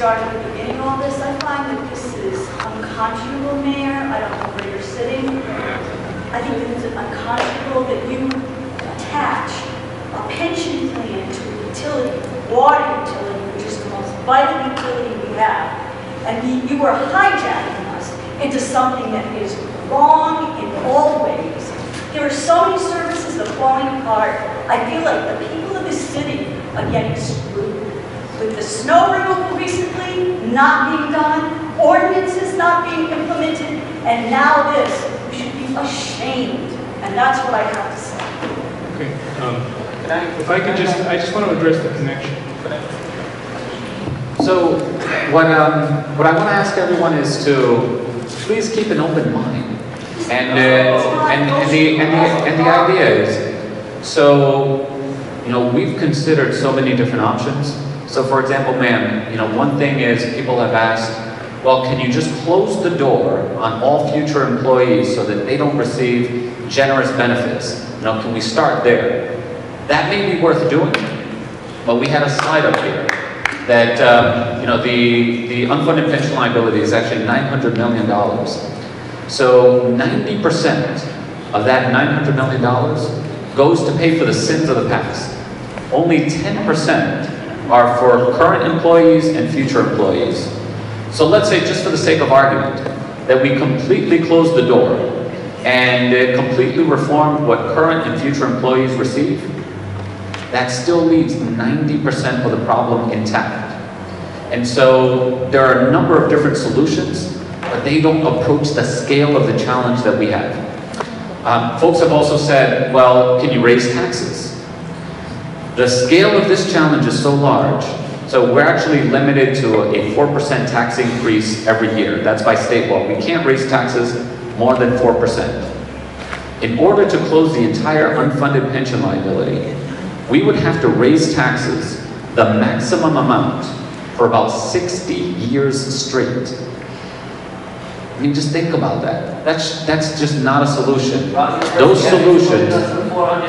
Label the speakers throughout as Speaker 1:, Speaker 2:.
Speaker 1: started beginning all this, I find that this is unconscionable, Mayor. I don't know where you're sitting. I think that it's unconscionable that you attach a pension plan to a utility, water utility, which is the most vital utility we have. And you are hijacking us into something that is wrong in all ways. There are so many services that are falling apart. I feel like the people of this city are getting screwed. With the snow removal recently not being done, ordinances not being implemented, and now this, we should be ashamed. And that's what I have to say.
Speaker 2: Okay. If I could I just want to address the connection.
Speaker 3: So what I want to ask everyone is to please keep an open mind. And the idea is, so, you know, we've considered so many different options. So for example, ma'am, you know, one thing is people have asked, well, can you just close the door on all future employees so that they don't receive generous benefits? You know, can we start there? That may be worth doing, but we had a slide up here that, you know, the unfunded pension liability is actually $900 million. So 90% of that $900 million goes to pay for the sins of the past. Only 10% are for current employees and future employees. So let's say, just for the sake of argument, that we completely closed the door and completely reformed what current and future employees receive. That still leaves 90% of the problem intact. And so there are a number of different solutions, but they don't approach the scale of the challenge that we have. Folks have also said, well, can you raise taxes? The scale of this challenge is so large, so we're actually limited to a 4% tax increase every year. That's by state law. We can't raise taxes more than 4%. In order to close the entire unfunded pension liability, we would have to raise taxes the maximum amount for about 60 years straight. I mean, just think about that. That's just not a solution. Those solutions,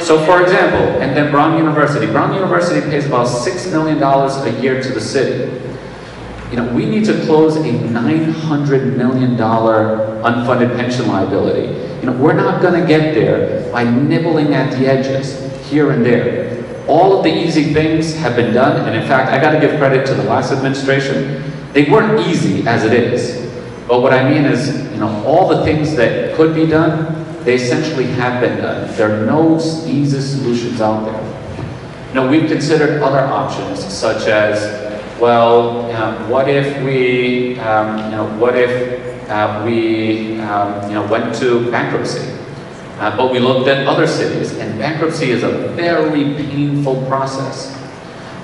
Speaker 3: so for example, and then Brown University pays about $6 million a year to the city. You know, we need to close a $900 million unfunded pension liability. You know, we're not going to get there by nibbling at the edges here and there. All of the easy things have been done, and in fact, I got to give credit to the last administration. They weren't easy as it is. But what I mean is, you know, all the things that could be done, they essentially have been done. There are no easy solutions out there. You know, we've considered other options, such as, well, what if we, went to bankruptcy? But we looked at other cities, and bankruptcy is a very painful process.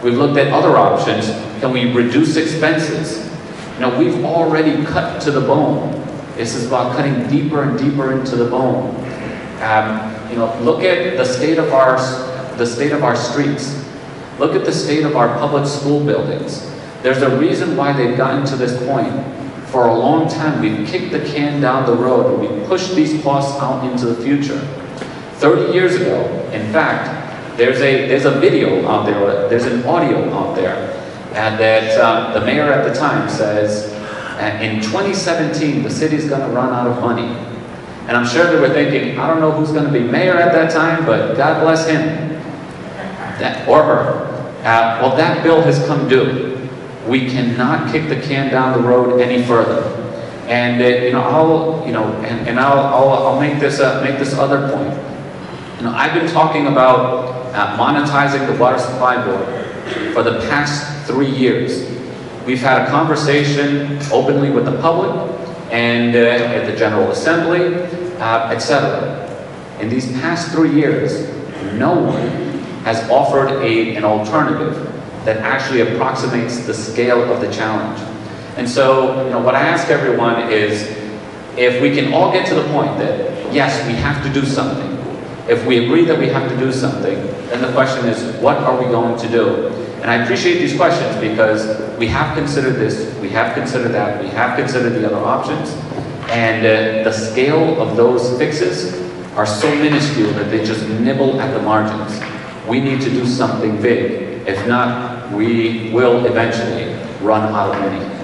Speaker 3: We've looked at other options. Can we reduce expenses? You know, we've already cut to the bone. This is about cutting deeper and deeper into the bone. You know, look at the state of our streets. Look at the state of our public school buildings. There's a reason why they've gotten to this point. For a long time, we've kicked the can down the road, and we've pushed these costs out into the future. 30 years ago, in fact, there's a video out there, there's an audio out there, and that the mayor at the time says, in 2017, the city's going to run out of money. And I'm sure they were thinking, I don't know who's going to be mayor at that time, but God bless him, or her. Well, that bill has come due. We cannot kick the can down the road any further. And I'll make this other point. You know, I've been talking about monetizing the Water Supply Board for the past 3 years. We've had a conversation openly with the public and at the General Assembly, etc. In these past 3 years, no one has offered an alternative that actually approximates the scale of the challenge. And so, you know, what I ask everyone is, if we can all get to the point that, yes, we have to do something. If we agree that we have to do something, then the question is, what are we going to do? And I appreciate these questions because we have considered this, we have considered that, we have considered the other options, and the scale of those fixes are so minuscule that they just nibble at the margins. We need to do something big. If not, we will eventually run out of money.